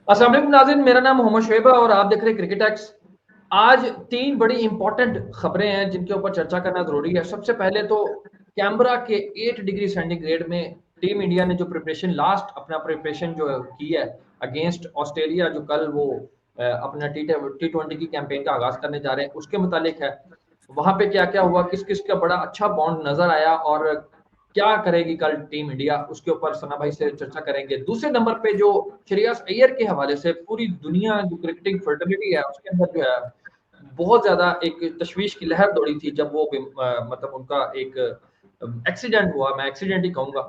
अस्सलाम वालेकुम नाज़रीन, मेरा नाम मोहम्मद शुएब है और आप देख रहे हैं क्रिकेट एक्स। आज 3 बड़ी इंपॉर्टेंट खबरें हैं जिनके ऊपर चर्चा करना ज़रूरी है। सबसे पहले तो कैनबरा के 8 डिग्री सेंटीग्रेड में टीम इंडिया ने जो अपना प्रिपरेशन जो की है अगेंस्ट ऑस्ट्रेलिया, जो कल वो अपना टी20 की कैंपेन का आगाज़ करने जा रहे हैं, उसके मुतालिक है। वहाँ पे क्या-क्या हुआ, किस-किस का बड़ा अच्छा बॉन्ड नज़र आया और क्या करेगी कल टीम इंडिया, उसके ऊपर सना भाई से चर्चा करेंगे। दूसरे नंबर पे जो श्रेयस अय्यर के हवाले से पूरी दुनिया जो क्रिकेटिंग फर्टिलिटी है उसके अंदर जो है बहुत ज्यादा एक तशवीश की लहर दौड़ी थी जब वो मतलब उनका एक एक्सीडेंट हुआ, मैं एक्सीडेंट ही कहूंगा,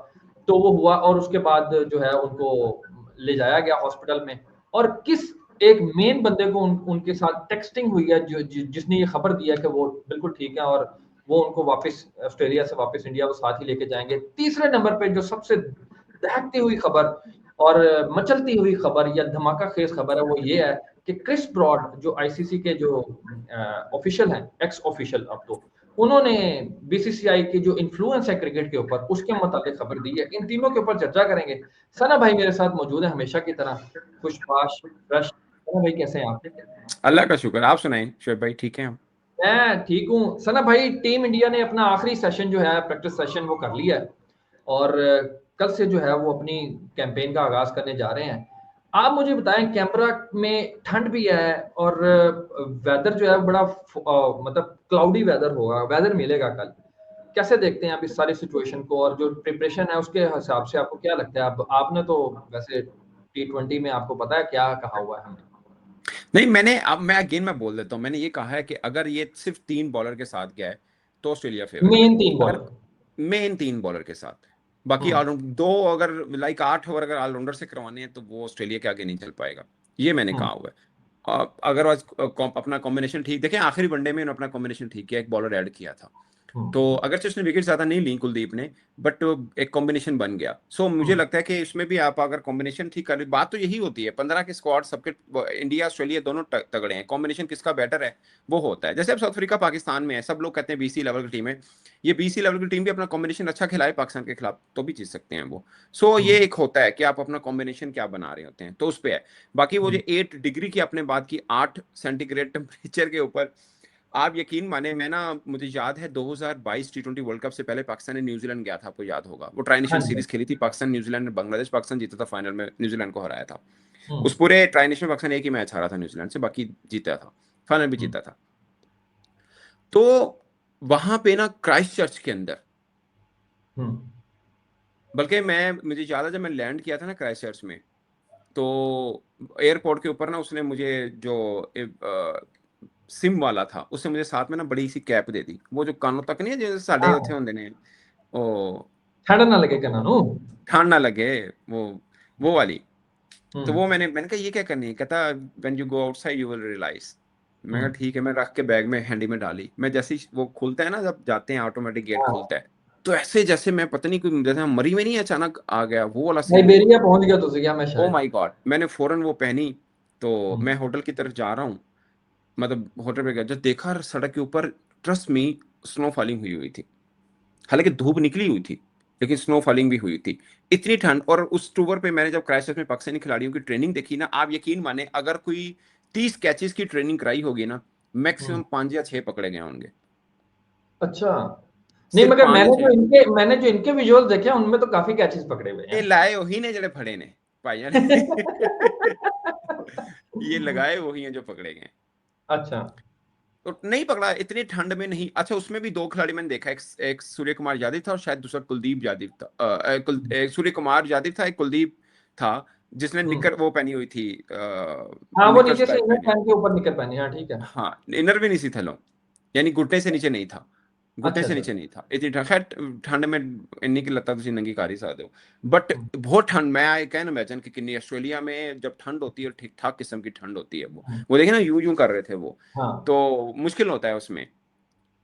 तो वो हुआ और उसके बाद जो है उनको ले जाया गया हॉस्पिटल में। और किस एक मेन बंदे को उनके साथ टेक्सटिंग हुई है जिसने ये खबर दिया कि वो बिल्कुल ठीक है और वो उनको वापस ऑस्ट्रेलिया से वापस इंडिया वो साथ ही लेके जाएंगे। तीसरे नंबर पे जो सबसे दहकती हुई खबर और मचलती हुई खबर या धमाका खेज खबर है वो ये है कि क्रिस ब्रॉड जो आईसीसी के जो ऑफिशियल हैं, एक्स ऑफिशियल अब तो, उन्होंने बीसीसीआई की जो इन्फ्लुएंस है क्रिकेट के ऊपर उसके मुताबिक खबर दी है। इन तीनों के ऊपर चर्चा करेंगे। सना भाई मेरे साथ मौजूद है हमेशा की तरह, खुशबाश फ्रेश। सना भाई कैसे हैं आप? अल्लाह का शुक्र। आप सुनाएं शोएब भाई, ठीक है हम? मैं ठीक हूँ। सना भाई, टीम इंडिया ने अपना आखिरी सेशन जो है प्रैक्टिस सेशन वो कर लिया है और कल से जो है वो अपनी कैंपेन का आगाज करने जा रहे हैं। आप मुझे बताएं, कैमरा में ठंड भी है और वेदर जो है बड़ा मतलब क्लाउडी वेदर होगा, वेदर मिलेगा कल। कैसे देखते हैं आप इस सारी सिचुएशन को और जो प्रिपरेशन है उसके हिसाब से आपको क्या लगता है? अब आपने तो वैसे टी20 में आपको पता है क्या कहा हुआ है हमने। नहीं, मैं बोल देता हूँ। मैंने ये कहा है कि अगर ये सिर्फ 3 बॉलर के साथ गया है तो ऑस्ट्रेलिया फेवरेट है। Main 3 bowler. अगर मेन 3 बॉलर के साथ, बाकी हम्म। ऑलराउंड दो, अगर लाइक 8 ओवर अगर ऑलराउंडर से करवाने हैं तो वो ऑस्ट्रेलिया के आगे नहीं चल पाएगा। ये मैंने हम्म। कहा हुआ है। अगर आज अपना कॉम्बिनेशन ठीक देखें, आखिरी वनडे में उन्होंने अपना कॉम्बिनेशन ठीक किया, एक बॉलर ऐड किया था। तो हम्म। अगरचे उसने विकेट ज्यादा नहीं ली कुलदीप ने, बट एक कॉम्बिनेशन बन गया। सो मुझे हम्म। लगता है कि इसमें भी आप अगर कॉम्बिनेशन ठीक कर, बात तो यही होती है। 15 के स्क्वाड सबके, इंडिया ऑस्ट्रेलिया दोनों तगड़े हैं, कॉम्बिनेशन किसका बेटर है वो होता है। जैसे अब साउथ अफ्रीका पाकिस्तान में है, सब लोग कहते हैं बीसी लेवल की टीम है। ये बीसी लेवल की टीम भी अपना कॉम्बिनेशन अच्छा खिलाए पाकिस्तान के खिलाफ तो भी जीत सकते हैं वो। सो ये हम्म। एक होता है कि आप अपना कॉम्बिनेशन क्या बना रहे होते हैं, तो उस पर है। बाकी वो जो 8 डिग्री की आपने बात की, 8 सेंटीग्रेड टेम्परेचर के ऊपर, आप यकीन माने, मैं ना, मुझे याद है 2022 टी20 वर्ल्ड कप से पहले पाकिस्तान ने न्यूजीलैंड गया था, आपको याद होगा। वो ट्राई हाँ नेशन जी। सीरीज खेली थी पाकिस्तान न्यूजीलैंड ने, बांग्लादेश पाकिस्तान जीता था, फाइनल में न्यूजीलैंड को हराया था। हम्म। उस पूरे ट्राई नेशन में पाकिस्तान एक ही मैच हारा था न्यूजीलैंड से, बाकी जीता था, फाइनल भी हम्म। जीता था। तो वहां पे ना क्राइस्ट चर्च के अंदर, हम्म। बल्कि मुझे याद है जब मैं लैंड किया था ना क्राइस्ट चर्च में, तो एयरपोर्ट के ऊपर ना उसने मुझे जो सिम वाला था, उसने मुझे साथ में ना बड़ी सी कैप दे दी, वो जो कानों तक नहीं है, जैसे साढ़े हाँ, उत्थे होंगे ने, ओ, ठंड ना लगे कना नु। ठंड ना लगे, वो वो वाली। तो हम्म। वो मैंने कहा ये क्या करनी है, कहता when you go outside you will realise. मैं कहा हम्म। ठीक है। मैं रख के बैग में हैंडी में डाली। मैं जैसे ही वो खुलता है ना, जब जाते हैं ऑटोमेटिक गेट हाँ, खुलता है, तो ऐसे जैसे मैं पता नहीं, कोई जैसे मरी में नहीं अचानक आ गया, वो वाला सीन हुआ। साइबेरिया पहुंच गया तो क्या मैं ओ शायद। माय गॉड, मैंने फौरन वो पहनी। तो हम्म। मैं होटल की तरफ जा रहा हूँ, मतलब होटल पे गया, जब देखा सड़क के ऊपर, ट्रस्ट मी, स्नो फॉलिंग हुई हुई थी। हालांकि धूप निकली हुई थी, लेकिन स्नो फॉलिंग भी हुई थी। इतनी ठंड। और उस टूर पे मैंने जब क्राइस्ट में पाकिस्तानी खिलाड़ियों की ट्रेनिंग देखी ना, आप यकीन माने, अगर कोई 30 कैचेस की ट्रेनिंग कराई होगी ना, हम्म। मैक्सिमम 5 या 6 पकड़े गए होंगे। अच्छा। नहीं, सिर्फ मगर 5 या 6। मैंने जो इनके विजुअल्स देखे हैं उनमें तो काफी कैचेस पकड़े हुए ये हैं। लाए वही ने जड़े फड़े ने, भाइया ने। ये लगाए वही हैं जो पकड़े गए। अच्छा। तो नहीं पकड़ा इतनी ठंड में नहीं। अच्छा, उसमें भी 2 खिलाड़ी मैंने देखा, एक सूर्य कुमार यादव था और शायद दूसरा कुलदीप यादव था। एक सूर्य कुमार यादव था, एक कुलदीप था, जिसने हम्म। निकर वो पहनी हुई थी, हाँ, वो निकर्स नीचे से टाइप इनर पहने। पहन के ऊपर निकर पहने, हाँ ठीक है। हाँ, इनर भी नहीं थी थलों, यानी घुटने से नीचे नहीं था। घुटने अच्छा से अच्छा। नीचे नहीं था इतनी ठंड। खैर, ठंड में इन्नी की लत्ता तुम नंगी कर ही सकते हो, बट हम्म। बहुत ठंड। मैं आई कैन इमेजिन कि कितनी ऑस्ट्रेलिया में जब ठंड होती है, ठीक ठाक किस्म की ठंड होती है। हम्म। वो देखे ना, यूं यूं कर रहे थे वो। हाँ। तो मुश्किल होता है उसमें।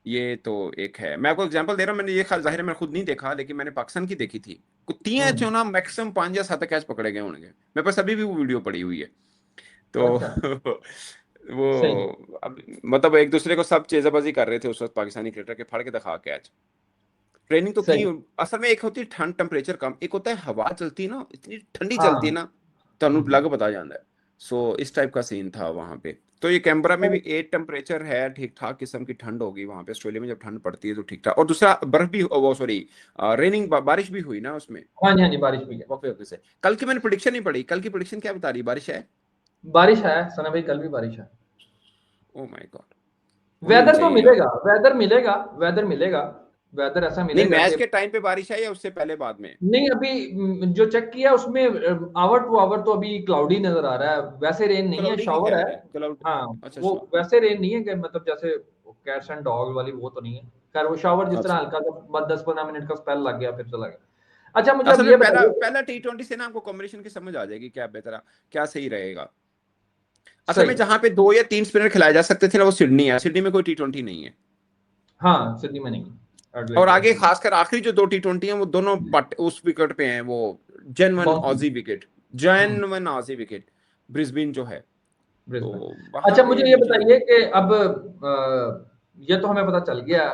ये तो एक है, मैं आपको एग्जांपल दे रहा हूँ। मैंने ये जाहिर है मैं खुद नहीं देखा, लेकिन मैंने पाकिस्तान की देखी थी। कुत्तियां हम्म। जो ना मैक्सिमम 5 या 7 कैच पकड़े गए होंगे। मेरे पास अभी भी वो वीडियो पड़ी हुई है। तो अच्छा। वो, सही। अब मतलब एक दूसरे को सब चेजाबाजी कर रहे थे उस वक्त, पाकिस्तानी क्रिकेटर के फाड़ के दिखा कैच। ट्रेनिंग तो की। सही। असल में एक होती है ठंड, टेम्परेचर कम, एक होता है हवा चलती है ना, इतनी ठंडी चलती है हाँ। ना, ਤੁਹਾਨੂੰ हम्म। ਲੱਗ पता जाता है। सो इस टाइप का सीन था वहां पे। तो ये कैनबरा में भी 8 टेम्परेचर है, ठीक ठाक किस्म की ठंड होगी वहां पे। ऑस्ट्रेलिया में जब ठंड पड़ती है तो ठीक ठाक। और दूसरा बर्फ भी, वो सॉरी रेनिंग, बारिश भी हुई ना उसमें हाँ जी, हाँ जी, बारिश हुई है। वक्त वक्त से। कल की मैंने प्रिडिक्शन नहीं पढ़ी, कल की प्रिडिक्शन क्या बता रही है, बारिश है? बारिश है सना भाई, कल भी बारिश है। ओ माय गॉड, होनी भी वेदर तो चाहिए यार। मिलेगा, वेदर मिलेगा, वेदर मिलेगा, वेदर ऐसा नहीं, मिलेगा मैच कि के टाइम पे बारिश है या उससे पहले बाद में? नहीं, अभी जो चेक किया उसमें आवर टू आवर तो अभी क्लाउडी नजर आ रहा है, वैसे रेन नहीं है, क्लाउडी ही शावर कह है। रहे हैं, क्लाउड। हाँ, अच्छा वो अच्छा। वैसे रेन नहीं है कि मतलब जैसे कैट्स एंड डॉग वाली वो तो नहीं है। खैर वो शावर जिस तरह अच्छा, हल्का सा 10-15 मिनट का स्पेल लग गया फिर चला गया। अच्छा मुझे अब असल ये में पहला बताइए। पहला T20 से ना आपको कॉम्बिनेशन की समझ आ जाएगी क्या बेहतर, क्या सही रहेगा। असल सही। में जहां पे 2 या 3 स्पिनर खिलाए जा सकते थे ना, वो सिडनी है। सिडनी में कोई T20 नहीं है। हाँ, सिडनी में नहीं है, और एडिलेड में आगे है। खासकर आखिरी जो 2 T20 हैं वो दोनों उस विकेट पे हैं, वो जेन्युइन बाउंड्री। ऑजी विकेट, हम्म, जेन्युइन ऑजी विकेट, ब्रिस्बेन जो है। तो ब्रिस्बेन। वहां अच्छा पे मुझे ये मुझे बताइए कि अब ये तो हमें पता चल गया।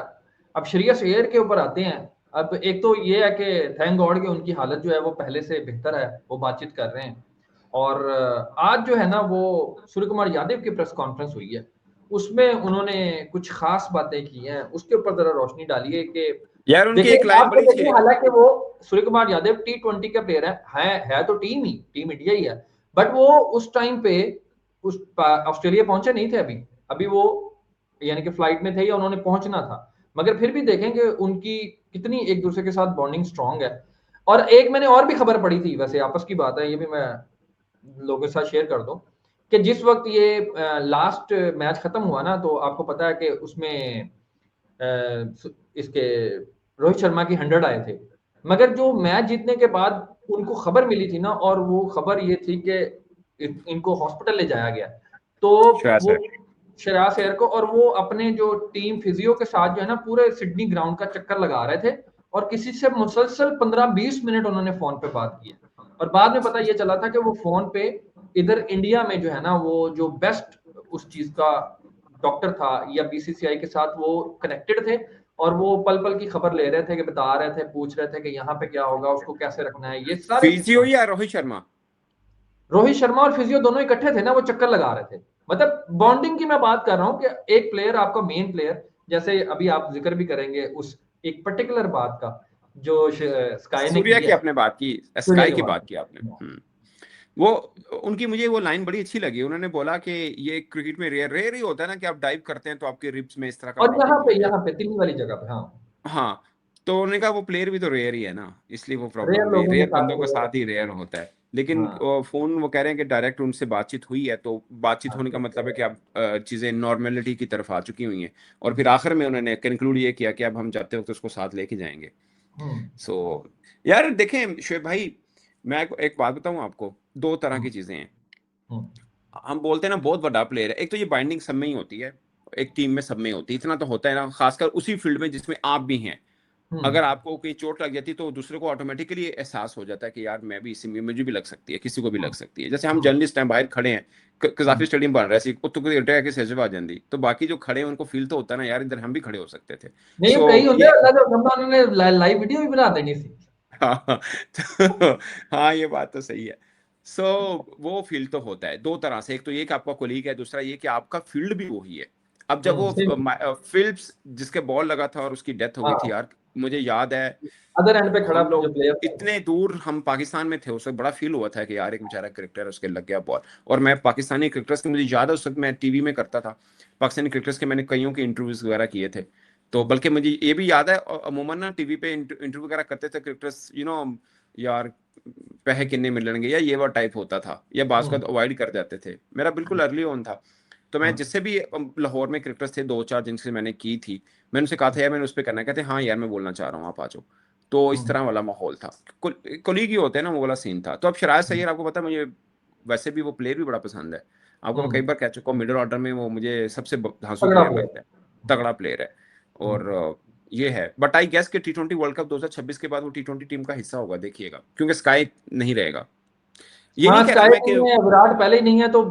अब श्रेयस अय्यर के ऊपर आते हैं। अब एक तो ये है कि थैंक गॉड कि उनकी हालत जो है वो पहले से बेहतर है, वो बातचीत कर रहे हैं। और आज जो है ना वो सूर्य कुमार यादव की प्रेस कॉन्फ्रेंस हुई है, उसमें उन्होंने कुछ खास बातें की हैं, उसके ऊपर जरा रोशनी डालिए कि यार उनकी देखिए, एक लाइन आप तो बड़ी अच्छी देखिए, लगी। हालांकि वो सूर्य कुमार यादव T20 का प्लेयर है तो टीम इंडिया ही है। बट वो उस टाइम पे उस ऑस्ट्रेलिया पहुंचे नहीं थे अभी। अभी वो यानी कि फ्लाइट में थे या उन्होंने पहुंचना था। मगर फिर भी देखेंगे उनकी कितनी एक दूसरे के साथ बॉन्डिंग स्ट्रांग है। और एक मैंने और भी खबर पड़ी थी, वैसे आपस की बात है, ये भी मैं लोगों के साथ शेयर कर दूं कि जिस वक्त ये लास्ट मैच खत्म हुआ ना, तो आपको पता है कि उसमें इसके रोहित शर्मा की 100 आए थे। मगर जो मैच जीतने के बाद उनको खबर मिली थी ना, और वो खबर ये थी कि इनको हॉस्पिटल ले जाया गया। तो श्रेयस वो है। श्रेयस अय्यर को, और वो अपने जो टीम फिजियो के साथ जो है ना पूरे सिडनी ग्राउंड का चक्कर लगा रहे थे, और किसी से मुसलसल 15-20 मिनट उन्होंने फोन पे बात की है। और बाद में पता ये चला था कि वो फोन पे इधर इंडिया में जो है ना वो जो बेस्ट उस चीज का डॉक्टर था या बीसीसीआई के साथ वो कनेक्टेड थे, और वो पल पल की खबर ले रहे थे, कि बता रहे थे, पूछ रहे थे कि यहाँ पे क्या होगा, उसको कैसे रखना है, ये सारे फिजियो सिस्टम। या रोहित शर्मा? रोहित शर्मा और फिजियो दोनों इकट्ठे थे ना, वो चक्कर लगा रहे थे। मतलब बॉन्डिंग की मैं बात कर रहा हूँ कि एक प्लेयर, आपका मेन प्लेयर, जैसे अभी आप जिक्र भी करेंगे उस एक पर्टिकुलर बात का जो स्काई ने सूर्या की की है। आपने बात की, सूर्या स्काई के की बाद। बात की आपने। वो उनकी मुझे वो लाइन बड़ी अच्छी लगी। उन्होंने बोला कि ये क्रिकेट में रेयर रेयर ही होता है ना कि आप डाइव करते हैं तो आपके रिब्स में इस तरह का और प्रॉब्लम हो जाए। यहाँ पे तिल्ली वाली जगह पे, हाँ। हाँ, तो उन्होंने कहा वो प्लेयर भी तो रेयर ही है ना, इसलिए वो प्रॉब्लम रेयर हुई। लोगों के रेयर साथ बंदों में के हो साथ ही जाता रेयर होता है। लेकिन है। फोन वो कह रहे हैं कि डायरेक्ट उनसे बातचीत हुई है, तो बातचीत हाँ, होने का मतलब है कि अब चीजें नॉर्मेलिटी की तरफ आ चुकी हुई हैं। और फिर आखिर में उन्होंने कंक्लूड ये किया कि अब हम जाते वक्त उसको साथ लेके जाएंगे। हम्म, सो यार देखें शोएब भाई, मैं एक बात बताऊं आपको, दो तरह की हम्म, चीजें हैं। हम्म, हम बोलते हैं ना बहुत बड़ा प्लेयर है, एक तो ये बाइंडिंग सब में ही होती है, एक टीम में सब में होती है, इतना तो होता है ना, खासकर उसी फील्ड में जिसमें आप भी हैं। हम्म, अगर आपको कहीं चोट लग जाती है तो दूसरे को ऑटोमेटिकली एहसास हो जाता है कि यार मैं भी इसी में, मुझे भी लग सकती है, किसी को भी लग सकती है। जैसे हम हम्म, जर्नलिस्ट हैं, बाहर खड़े हैं, कजाफी हम्म। स्टेडियम बन रहा है, उत्तर को अटैक के सहजब आ जाती, तो बाकी जो खड़े हैं उनको फील तो होता है ना, यार इधर हम भी खड़े हो सकते थे। नहीं, सो कई होंगे ये अल्लाह का बंदा, उन्होंने लाइव वीडियो भी बना देनी थी। हाँ, तो हाँ ये बात तो सही है। सो वो फील्ड तो होता है दो तरह से, एक तो ये कि आपका कोलीग है, दूसरा ये कि आपका फील्ड भी वही है। अब जब वो सेम। फिल्प्स जिसके बॉल लगा था और उसकी डेथ हो गई थी हाँ, यार, मुझे याद है अदर एंड पे खड़ा हम जो लोग प्लेयर था वो। इतने दूर, हम पाकिस्तान में थे, उससे बड़ा फील हुआ था कि यार एक बेचारा क्रिकेटर उसके लग गया बॉल। और मैं पाकिस्तानी क्रिकेटर्स के, मुझे याद है उस वक्त मैं टीवी में करता था पाकिस्तानी क्रिकेटर्स के, मैंने कईयों के इंटरव्यूज वगैरह किए थे। तो बल्कि मुझे ये भी याद है, अमूमन ना टीवी पे इंटरव्यू वगैरह करते थे क्रिकेटर्स, यार पैसे कितने मिलेंगे या ये वो टाइप होता था, या बास को हम्म, अवॉइड कर जाते थे। मेरा बिल्कुल अर्ली ऑन था। तो मैं हाँ, जिससे भी लाहौर में क्रिकेटर्स थे दो चार जिनसे मैंने की थी, मैंने उनसे कहा था यार मैंने उस पर करना है, कहते हाँ यार मैं बोलना चाह रहा हूँ, आप आ जाओ। तो इस हम्म, तरह वाला माहौल था, कोलीग ही होते हैं ना, वो वाला सीन था। तो अब श्रेयस अय्यर, आपको पता है मुझे वैसे भी वो प्लेयर भी बड़ा पसंद है। आपको मैं कई हम्म। बार कह चुका हूँ, मिडिल ऑर्डर में वो मुझे सबसे धांसू तगड़ा प्लेयर प्लेयर। लगता है, तगड़ा प्लेयर है। और ये है, बट आई गेस कि T20 वर्ल्ड कप 2026 के बाद वो T20 टीम का हिस्सा होगा, देखिएगा, क्योंकि स्काई नहीं रहेगा। ये नहीं हाँ, कह रहा स्काई मैं कि, नहीं है, विराट पहले ही नहीं है, तो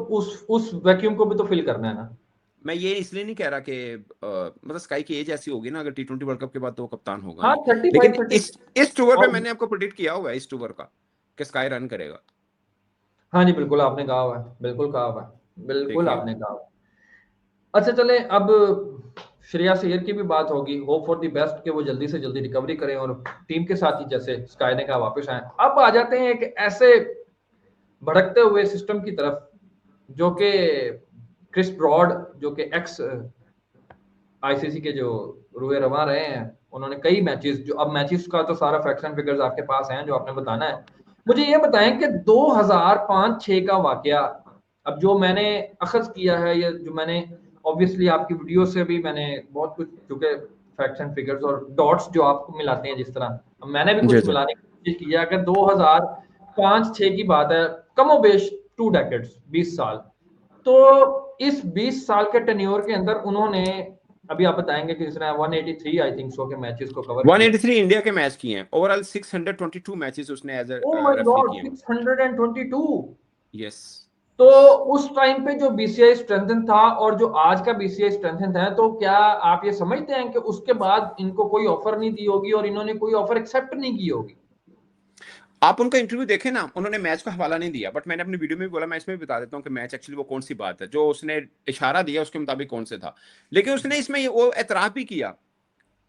उस वैक्यूम को भी तो फिल करना है ना। मैं ये इसलिए नहीं कह रहा कि मतलब स्काई की एज ऐसी होगी ना, अगर T20 वर्ल्ड कप के बाद तो वो कप्तान होगा हाँ, नहीं। 35 लेकिन 30। इस टूर पे और मैंने आपको प्रेडिक्ट किया हुआ है, इस टूर का, कि स्काई रन करेगा। हाँ जी, बिल्कुल आपने कहा हुआ है, बिल्कुल कहा हुआ है, बिल्कुल देखिए। आपने कहा हुआ है। अच्छा चलें, अब श्रेयस अय्यर की भी बात होगी, होप फॉर द बेस्ट कि वो जल्दी से जल्दी रिकवरी करें और टीम के साथ ही जैसे स्काई ने कहा वापस आए। अब आ जाते हैं एक ऐसे भड़कते हुए सिस्टम की तरफ जो कि क्रिस ब्रॉड, जो कि एक्स आईसीसी के जो रुए रवा रहे हैं, उन्होंने कई मैचेस, जो अब मैचेस का तो सारा फैक्ट्स एंड फिगर्स आपके पास हैं जो आपने बताना है। मुझे ये बताएं कि 2005-6 का वाकया, अब जो मैंने अखज किया है, या जो मैंने ऑब्वियसली आपकी वीडियो से भी मैंने बहुत कुछ, चूंकि फैक्ट्स एंड फिगर्स और डॉट्स जो आपको मिलाते हैं जिस तरह, मैंने भी जी कुछ जी। मिलाने की कोशिश की है। अगर 2005-6 की बात है, कमोबेश 2 डेकेड्स, 20 साल, तो इस 20 साल के टेन्योर के अंदर उन्होंने, अभी आप बताएंगे कि इसने 183 आई थिंक सो के मैचेस को कवर किया। 183 इंडिया के मैच किए हैं, ओवरऑल 622 मैचेस उसने as a oh my referee god, किए हैं। 622। यस। तो यस। उस टाइम पे जो बीसीआई स्ट्रेंथन था और जो आज का बीसीआई स्ट्रेंथन है, तो क्या आप ये समझते हैं कि उसके बाद इनको कोई ऑफर नहीं दी होगी और इन्होंने कोई ऑफर एक्सेप्ट नहीं की होगी? आप उनका इंटरव्यू देखें ना, उन्होंने मैच का हवाला नहीं दिया, बट मैंने अपनी वीडियो में भी बोला, मैं इसमें भी बता देता हूँ कि मैच एक्चुअली वो कौन सी बात है जो उसने इशारा दिया उसके मुताबिक कौन से था। लेकिन उसने इसमें वो एतराफ भी किया,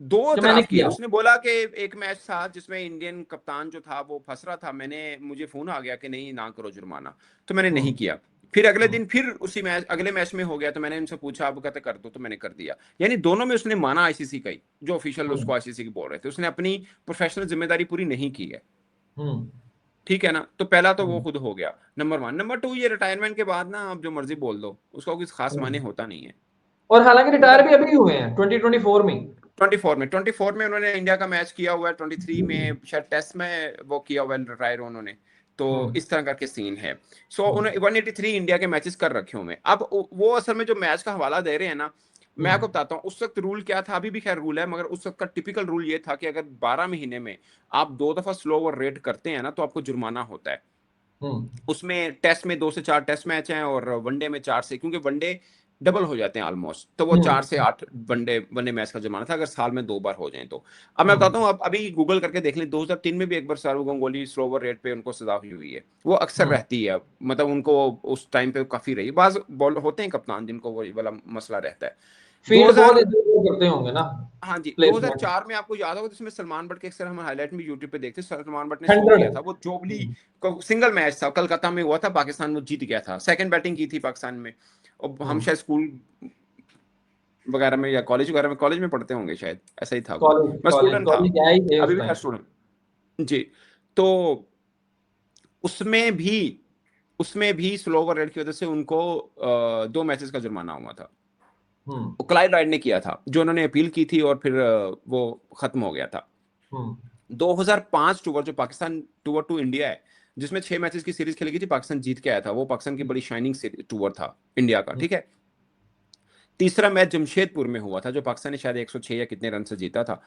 दो कि मैंने एतराफ किए। किया। उसने बोला कि एक मैच था जिसमें इंडियन कप्तान जो था वो फंस रहा था, मुझे फोन आ गया कि नहीं ना करो जुर्माना, तो मैंने नहीं हम्म। किया। फिर अगले हम्म। दिन फिर उसी मैच अगले मैच में हो गया, तो मैंने इनसे पूछा, आप कहते कर दो, तो मैंने कर दिया। यानी दोनों में उसने माना आईसीसी का ही, जो ऑफिशियल हम्म। उसको आईसीसी की बोल रहे थे, उसने अपनी प्रोफेशनल जिम्मेदारी पूरी नहीं की है। हम्म। ठीक है ना, तो पहला तो वो हम्म। खुद हो गया, नंबर वन। नंबर टू, ये रिटायरमेंट के बाद ना आप जो मर्जी बोल दो, उसका कुछ खास माने हम्म। होता नहीं है। और हालांकि रिटायर मतलब भी अभी हुए हैं 2024 में। 24 में उन्होंने इंडिया का मैच किया हुआ है, 23 में शायद टेस्ट में वो किया हुआ है रिटायर उन्होंने। तो हम्म। इस तरह का सीन है। सो हम्म। उन्हें 183 इंडिया के मैचेस कर रखे हुए हैं। अब वो असल में जो मैच का हवाला दे रहे हैं ना, मैं हम्म। आपको बताता हूँ उस वक्त रूल क्या था, अभी भी खैर रूल है, मगर उस वक्त का टिपिकल रूल ये था कि अगर 12 महीने में आप 2 दफा स्लो ओवर रेट करते हैं ना, तो आपको जुर्माना होता है। हम्म। उसमें टेस्ट में 2 से 4 टेस्ट मैच हैं और वनडे में 4 से, क्योंकि वनडे डबल हो जाते हैं ऑलमोस्ट, तो वो हम्म। 4 से 8 वनडे वनडे मैच का जुर्माना था, अगर साल में 2 बार हो जाए तो। अब मैं हम्म। बताता हूँ, आप अभी गूगल करके देख लें, 2003 में भी एक बार Sourav Ganguly slow over rate पे उनको सजा हुई है। वो अक्सर हम्म। रहती है, मतलब उनको उस टाइम पे काफी रही। बाज बॉल होते हैं कप्तान जिनको वो वाला मसला रहता है। फील्ड बहुत 2000 इधर उधर करते होंगे ना, हाँ जी, प्लेसमेंट। 2004 में आपको याद होगा, जिसमें सलमान बट के अक्सर हम हाईलाइट में यूट्यूब पे देखते, सलमान बट ने स्लो 100। किया था, वो जोबली सिंगल मैच था, कलकत्ता में हुआ था, पाकिस्तान में जीत गया था, सेकंड बैटिंग की थी पाकिस्तान में। और हम हम्म। शायद स्कूल वगैरह में या कॉलेज वगैरह में, कॉलेज में पढ़ते होंगे शायद, ऐसा ही था कुछ। कॉलेज मैं कॉलेज स्टूडेंट था, कॉलेज गए ही थे अभी उस भी खैर टाइम। स्टूडेंट। जी। तो उसमें भी उसमें भी स्लो ओवर रेट की वजह से उनको 2 मैचेस का जुर्माना हुआ था। हम्म। क्लाइव राइड ने किया था, जो उन्होंने अपील की थी, और फिर वो खत्म हो गया था। हम्म। 2005 टूर, जो पाकिस्तान टूर टू इंडिया है, जिसमें 6 मैचेस की सीरीज खेली गई थी, पाकिस्तान जीत के आया था, वो पाकिस्तान की बड़ी शाइनिंग टूर था इंडिया का। हम्म। ठीक है। तीसरा मैच जमशेदपुर में हुआ था, जो पाकिस्तान ने शायद 106 या कितने रन से जीता था,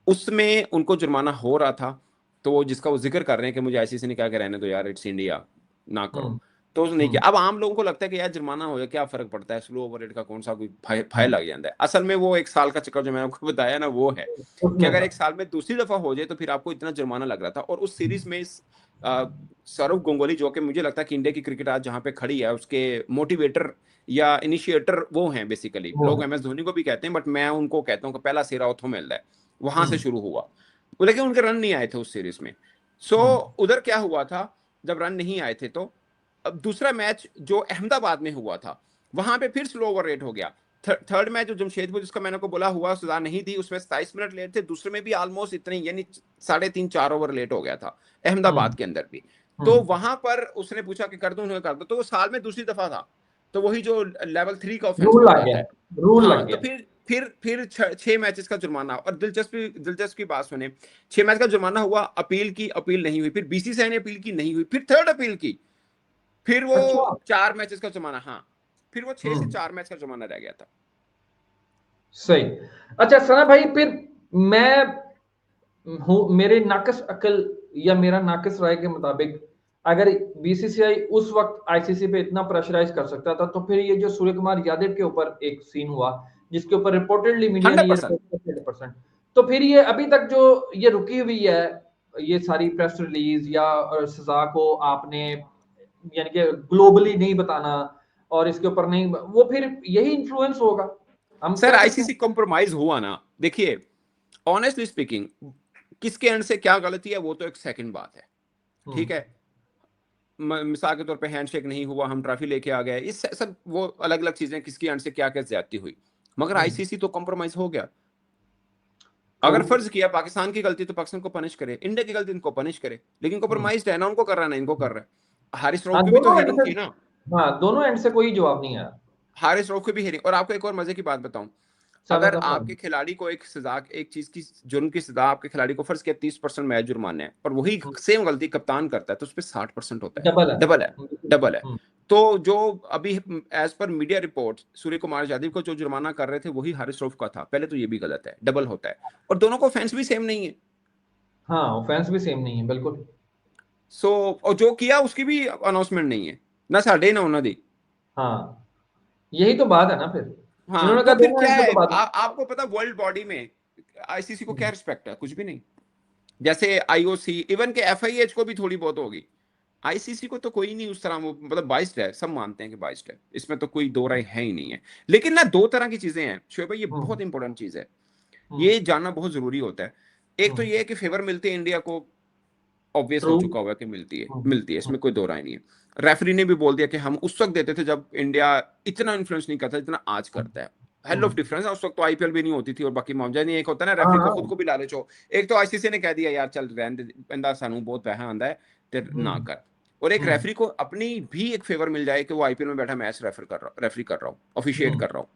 उसमें उनको जुर्माना हो रहा था। तो वो जिसका वो जिक्र कर रहे हैं कि मुझे आईसीसी ने क्या कह रहने दो यार, इट्स इंडिया, ना करो, हम्म। तो उसने नहीं हम्म। किया। अब आम लोगों को लगता है कि यार जुर्माना हो जाए क्या फर्क पड़ता है, स्लो ओवर रेट का कौन सा कोई फाय हम्म। लग जाता है। असल में वो 1 साल का चक्कर जो मैंने आपको बताया ना, वो है कि उसमें अगर था। 1 साल में दूसरी दफा हो जाए तो फिर आपको इतना जुर्माना लग रहा था। और उस सीरीज में सौरव गांगुली, जो कि मुझे लगता है कि इंडिया की क्रिकेट आज जहां पे खड़ी है, उसके मोटिवेटर या इनिशिएटर वो हैं बेसिकली। वो लोग है। एमएस धोनी को भी कहते हैं, बट मैं उनको कहता हूँ कि पहला सिरा उथो मिलता है, वहां से हम्म। शुरू हुआ। लेकिन उनके रन नहीं आए थे उस सीरीज में। सो हम्म। उधर क्या हुआ था, जब रन नहीं आए थे, तो अब दूसरा मैच जो अहमदाबाद में हुआ था, वहां पे फिर स्लो ओवर रेट हो गया। थर्ड मैच जो जमशेदपुर, जिसका मैंने को बोला हुआ सजा नहीं थी, उसमें 27 मिनट लेट थे, दूसरे में भी ऑलमोस्ट इतने, यानी 3.5-4 ओवर लेट हो गया था अहमदाबाद हम्म। के अंदर भी। तो हम्म। वहां पर उसने पूछा कि कर दूं, उन्होंने कर दो, तो वो साल में दूसरी दफा था। तो वही जो लेवल 3 का ऑफेंस रूल बन लग गया। जाता है। रूल लग हाँ, तो गया। फिर 6 मैचेस का जुर्माना। और दिलचस्प की बात सुने, 6 मैच का जुर्माना हुआ, अपील की, अपील नहीं हुई, फिर बीसीसीआई ने अपील की, नहीं हुई, फिर थर्ड अपील की, फिर वो अच्छा। 4 मैचेस का जुर्माना। हाँ, फिर वो 6 से हम्म। 4 मैच का जुर्माना रह गया था। सही। अच्छा सना भाई, फिर मैं हूँ, मेरे नाकस अकल या मेरा नाकस राय के मुताबिक, अगर बीसीसीआई उस वक्त आईसीसी पे इतना प्रेशराइज कर सकता था, तो फिर ये जो सूर्य कुमार यादव के ऊपर एक सीन हुआ, जिसके ऊपर रिपोर्टेडली मीडिया ने हंड्रेड ये परसेंट रिपोर्ट 100%, तो फिर ये अभी तक जो ये रुकी हुई है, ये सारी प्रेस रिलीज या सजा को आपने यानी कि ग्लोबली नहीं बताना और इसके ऊपर नहीं, वो फिर यही इन्फ्लुएंस होगा। हम सर कह सकते आईसीसी हैं। कॉम्प्रोमाइज हुआ ना, देखिए ऑनेस्टली स्पीकिंग किसके एंड से क्या गलती है वो तो एक सेकंड बात है, ठीक है। मिसाल के तौर पे हैंडशेक नहीं हुआ, हम ट्रॉफी लेके आ गए, इस सब वो अलग अलग चीजें, किसकी एंड से क्या क्या ज्यादती हुई, मगर आईसीसी तो कॉम्प्रोमाइज हो गया। ट्रू। अगर फर्ज किया पाकिस्तान की गलती तो पाकिस्तान को पनिश करे, इंडिया की गलती इनको पनिश करे, लेकिन कॉम्प्रोमाइज है ना, उनको कर रहा है ना इनको कर रहा है। हारिस हाँ रऊफ की भी तो दोनों एंड हेयरिंग से, थी ना, हाँ दोनों एंड से कोई जवाब नहीं आया। हारिस रऊफ की भी हेयरिंग। और आपको एक और मजे की बात बताऊं, 7th अगर of आपके February। खिलाड़ी को एक सजा, एक चीज की जुर्म की सजा आपके खिलाड़ी को फर्ज किया 30% मैच जुर्माना है, और वही सेम गलती कप्तान करता है तो उस पर 60% होता है, डबल है। डबल है, डबल है। हम्म, तो जो अभी as per media report Surya Kumar Yadav को जो जुर्माना कर रहे थे वही हारिस रऊफ का था, पहले तो ये भी गलत है, डबल होता है, और दोनों को ऑफेंस भी सेम नहीं है। हाँ ऑफेंस भी सेम नहीं है बिल्कुल। सो और जो किया उसकी भी अनाउंसमेंट नहीं है, ना साढ़े ना उन्होंने दी। हाँ यही तो बात है ना फिर। हाँ इन्होंने कहा तो फिर दोनों क्या एंड से है, तो बात। आपको पता वर्ल्ड बॉडी में आईसीसी को क्या हम्म, रिस्पेक्ट है, कुछ भी नहीं। जैसे आईओसी, इवन के एफआईएच को भी थोड़ी बहुत होगी, आईसीसी को तो कोई नहीं उस तरह, वो मतलब बाइस्ड है, सब मानते हैं कि बाइस्ड है, इसमें तो कोई दो राय है ही नहीं है। लेकिन ना दो तरह की चीजें हैं शोएब भाई, ये हम्म, बहुत इंपॉर्टेंट चीज है, हम्म, ये जानना बहुत जरूरी होता है। एक तो हम्म, ये है कि फेवर मिलती है इंडिया को, ऑब्वियस हो ट्रू। चुका हुआ है कि मिलती है, हम्म, मिलती है, इसमें कोई दो राय नहीं है। रेफरी ने भी बोल दिया कि हम उस वक्त देते थे जब इंडिया इतना इन्फ्लुएंस नहीं करता जितना आज करता है। हेल ऑफ हम्म, डिफरेंस है, उस वक्त तो आईपीएल भी नहीं होती थी और बाकी मामला नहीं, एक होता है ना हाँ रेफरी को खुद हाँ। को भी लालच हो। एक तो आईसीसी ने कह दिया यार चल रहने दे बंदा, सानू बहुत पैसा आंदा है ते ना हम्म, कर। और एक हम्म, रेफरी को अपनी भी एक फेवर मिल जाए कि वो आईपीएल में बैठा मैच रेफरी कर रहा हूँ, ऑफिशिएट हम्म, कर रहा हूँ,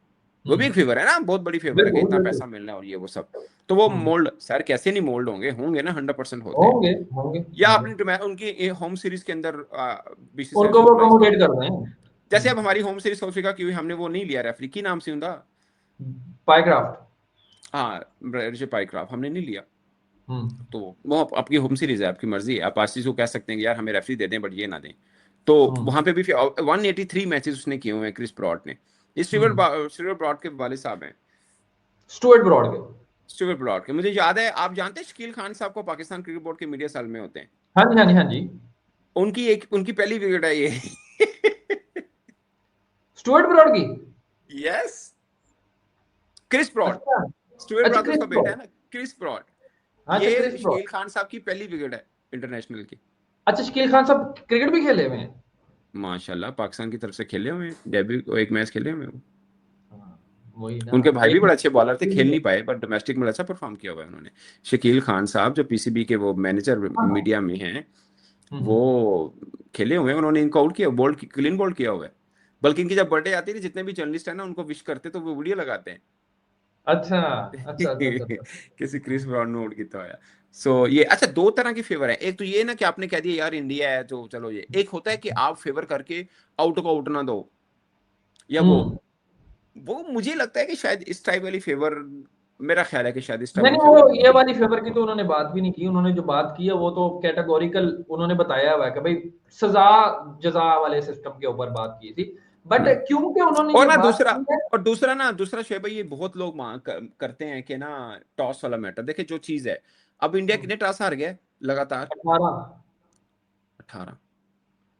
वो भी एक फेवर है ना, बहुत बड़ी फेवर है कि बिल्कुल इतना बिल्कुल। पैसा मिलना है और ये वो सब। तो वो हम्म, मोल्ड सर कैसे नहीं मोल्ड होंगे, होंगे ना, 100% होते हैं। होंगे होंगे या होंगे। आपने उनकी होम सीरीज के अंदर बीसीसीआई उनको से वो ऑथराइज प्रमोटेट किया, कर रहे हैं। जैसे अब हमारी होम सीरीज साउथ अफ्रीका की हुई, हमने वो नहीं लिया रेफरी, की नाम से उनका, पाइक्राफ्ट। हाँ ऋषभ पाइक्राफ हमने नहीं लिया। हम्म, तो वो आपकी होम सीरीज है, आपकी मर्जी है, आप आशीष को कह सकते हैं कि यार हमें रेफरी दे दें बट ये ना दें। तो हम्म, वहां पे भी 183 मैचेस उसने किए हुए हैं क्रिस ब्रॉड ने। ये हम्म। स्टीवर्ट ब्रॉड के वाले साहब हैं, स्टुअर्ट ब्रॉड के। स्टीवर्ट ब्रॉड के, मुझे याद है, आप जानते हैं शकील खान साहब को, पाकिस्तान क्रिकेट बोर्ड के मीडिया सेल में होते हैं, हाँ जी हाँ जी हाँ जी। उनकी पहली विकेट है ये। स्टुअर्ट ब्रॉड की। यस, क्रिस ब्रॉड, अच्छा। स्टुअर्ट अच्छा ब्रॉड क्रिस उसका बेटा है ब्रॉड। ना, क्रिस ब्रॉड। हाँ अच्छा क्रिस ये ब्रॉड। शकील खान साहब की पहली विकेट है इंटरनेशनल की। अच्छा शकील खान साहब क्रिकेट भी खेले हुए हैं। माशाल्लाह पाकिस्तान की तरफ से खेले हुए हैं, डेब्यू एक मैच खेले हुए हैं वो। हाँ, वही ना। उनके भाई भी एक बड़े अच्छे बॉलर थे, खेल नहीं पाए पर डोमेस्टिक में अच्छा परफॉर्म किया हुआ है उन्होंने। शकील खान साहब जो पीसीबी के वो मैनेजर हाँ हाँ। मीडिया में हैं, वो हम्म, खेले हुए हैं, उन्होंने इनको आउट किया, बोल्ड क्लीन बोल्ड किया हुआ है। बल्कि इनकी जब बर्थडे आती है जितने भी जर्नलिस्ट है ना उनको विश करते तो वो वीडियो लगाते हैं। अच्छा अच्छा अच्छा अच्छा अच्छा। किसी क्रिस ब्रॉड ने आउट किया हुआ है। सो ये अच्छा दो तरह की फेवर है, एक तो ये ना कि आपने कह दिया यार इंडिया है तो चलो ये, एक होता है कि आप फेवर करके आउट को आउट ना दो, या हम्म। वो मुझे लगता है कि शायद इस टाइप वाली फेवर, मेरा ख्याल है कि शायद इस टाइप नहीं वाली नहीं, फेवर वो ये होगी। वाली फेवर की तो उन्होंने बात भी नहीं की। उन्होंने जो बात की है वो तो कैटेगोरिकल उन्होंने बताया हुआ है कि भाई सजा जजा वाले सिस्टम के ऊपर बात की थी। बट हम्म। क्योंकि उन्होंने और ये ना बात दूसरा, की है। और दूसरा शोएब भाई, ये बहुत लोग मांग करते हैं कि ना टॉस वाला मैटर, देखिए जो चीज है, अब इंडिया कितने टॉस हार गया है लगातार, 18। 18।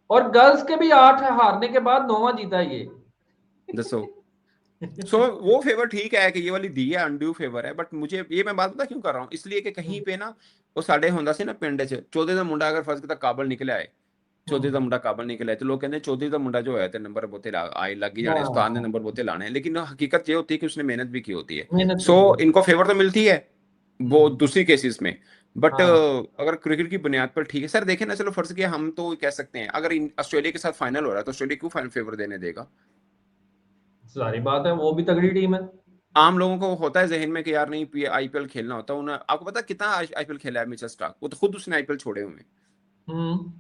और गर्ल्स के भी 8 हारने के बाद 9वां जीता है ये। दसो। सो वो फेवर ठीक है कि ये वाली दी है, अनड्यू फेवर है, बट मुझे ये, मैं बात पता क्यों कर रहा हूँ, इसलिए कि कहीं पे ना वो साढ़े होंदा से ना पिंड च चौधरी का मुंडा अगर फर्ज किता काबल निकले आए, चौधरी का मुंडा काबल निकले आए, तो लोग कहते हैं चौधरी का मुंडा जो है तो नंबर बहुते आए लग ही जाने, उस्ताद ने हाँ नंबर बहुते लाने हैं, लेकिन हकीकत ये होती है कि उसने मेहनत भी की होती है। मेहनत सो भी की है। इनको फेवर तो मिलती है वो हम्म, दूसरी केसेस में, बट हाँ अगर क्रिकेट की बुनियाद पर ठीक है सर, देखें ना, चलो फर्ज किया हम तो कह सकते हैं अगर ऑस्ट्रेलिया के साथ फाइनल हो रहा है तो ऑस्ट्रेलिया क्यों फाइनल फेवर देने देगा। सारी बात है, वो भी तगड़ी टीम है। आम लोगों को होता है जहन में कि यार नहीं आईपीएल खेलना होता है उन्हें, आपको पता है कितना आईपीएल खेला है मिचेल स्टार्क, वो तो खुद उसने आईपीएल छोड़े हुए हैं। हम्म,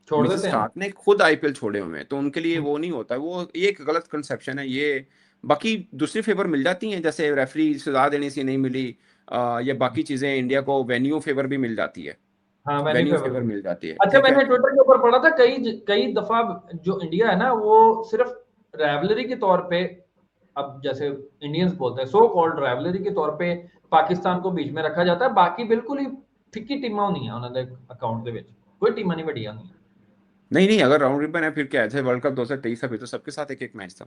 छोड़ मिचेल देते हैं। स्टार्क ने खुद आईपीएल छोड़े हुए हैं, तो उनके लिए हम्म, वो नहीं होता है, वो ये एक गलत कंसेप्शन है ये। बाकी दूसरी फेवर मिल जाती हैं, जैसे रेफरी सजा देने से नहीं मिली, या बाकी चीजें, इंडिया को वेन्यू फेवर भी मिल जाती है, हाँ मैन्यू वेन्यू फेवर फेवर भी। मिल जाती है, अच्छा ठीक है। मैंने ट्विटर के ऊपर पढ़ा था कई कई दफा जो इंडिया है ना वो सिर्फ रैवलरी के तौर पे, अब जैसे इंडियंस बोलते हैं सो कॉल्ड रैवलरी के तौर पे पाकिस्तान को बीच में रखा जाता है, बाकी बिल्कुल ही फिक्की टीमां नहीं है उन्होंने अकाउंट ਦੇ ਵਿੱਚ कोई टीमां नहीं वड्डियां नहीं। नहीं, अगर राउंड रिबन है फिर क्या है, जैसे वर्ल्ड कप 2023 था फिर तो सबके साथ एक-एक मैच था।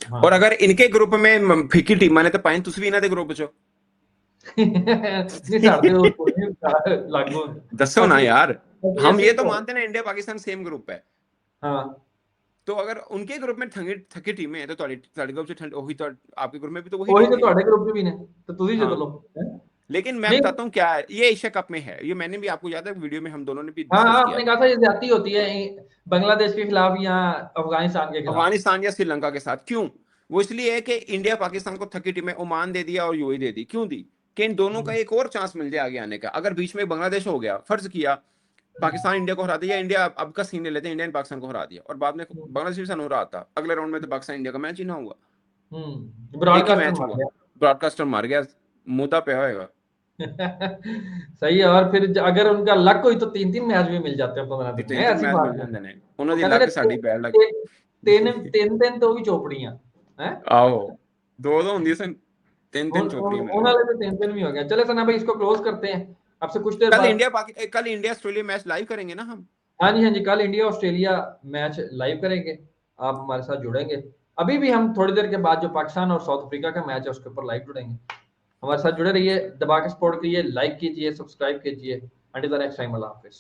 हाँ। और अगर इनके ग्रुप में फिक्की टीमां ने तो पाए तुसी भी इन्हां दे ग्रुप चो। नहीं साढ़े लागू दसो ना यार, हम ऐसे ये ही तो तो। मानते ना इंडिया पाकिस्तान सेम ग्रुप है। हाँ तो अगर उनके ग्रुप में थकी टीमें हैं तो ਤੁਹਾਡੇ ग्रुप से ठंड वही तो आपके ग्रुप में भी तो वही ਉਹੀ टीम तो है। ਤੁਹਾਡੇ ग्रुप भी ने तो तुझी जित हाँ, लो हैं? लेकिन मैं नहीं। बताता हूँ क्या है, ये एशिया कप में है, ये मैंने भी आपको याद है वीडियो में हम दोनों ने भी हाँ डिस्कस हाँ, किया आपने था। कहा था ये ज्यादती होती है बांग्लादेश के खिलाफ या अफगानिस्तान के खिलाफ। अफगानिस्तान या श्रीलंका के साथ क्यों? वो इसलिए है कि इंडिया पाकिस्तान को थकी टीमें ओमान दे दिया और यूएई दे दी, क्यों दी? कि इन दोनों का एक और चांस मिल जाए आगे आने का। अगर बीच में बांग्लादेश हो गया, फर्ज किया पाकिस्तान इंडिया को हरा दिया, इंडिया अब का सीन ले लेते हैं, इंडिया ने पाकिस्तान को हरा दिया और बाद में बांग्लादेश भी सन हो रहा था, अगले राउंड में तो पाकिस्तान इंडिया का मैच ही ना हुआ, एक ही ब्रॉडकास्टर मैच मार हुआ, गया। ब्रॉडकास्टर मार गया, मुद्दा पे होएगा। सही है। और फिर अगर उनका लक हुई तो 3-3 मैच भी मिल जाते हैं 15 दिन में, तीन तीन ऐसी मैच बात मिल नहीं जाते है। ने, वो उन्होंने कहते लक ने साड़ी बैड लक। ਤਿੰਨ ਤਿੰਨ तो भी चोपड़ियां हैं। ਆਹੋ ਦੋ ਦੋ ਹੁੰਦੀ ਸਨ, ਤਿੰਨ ਤਿੰਨ ਚੋਪੜੀਆਂ उन मिलनी। वाले तो 3-3 भी हो गया। चले सना भाई, इसको क्लोज करते हैं आपसे कुछ देर बाद। कल इंडिया ऑस्ट्रेलिया मैच लाइव करेंगे ना हम। हाँ जी हाँ जी, कल इंडिया ऑस्ट्रेलिया मैच लाइव करेंगे, आप हमारे साथ जुड़ेंगे। अभी भी हम थोड़ी देर के बाद जो पाकिस्तान और साउथ अफ्रीका का मैच है उसके ऊपर लाइव जुड़ेंगे। हमारे साथ जुड़े रहिए, दबा के सपोर्ट कीजिए, लाइक कीजिए, सब्सक्राइब कीजिए। Until the next time, Allah Hafiz.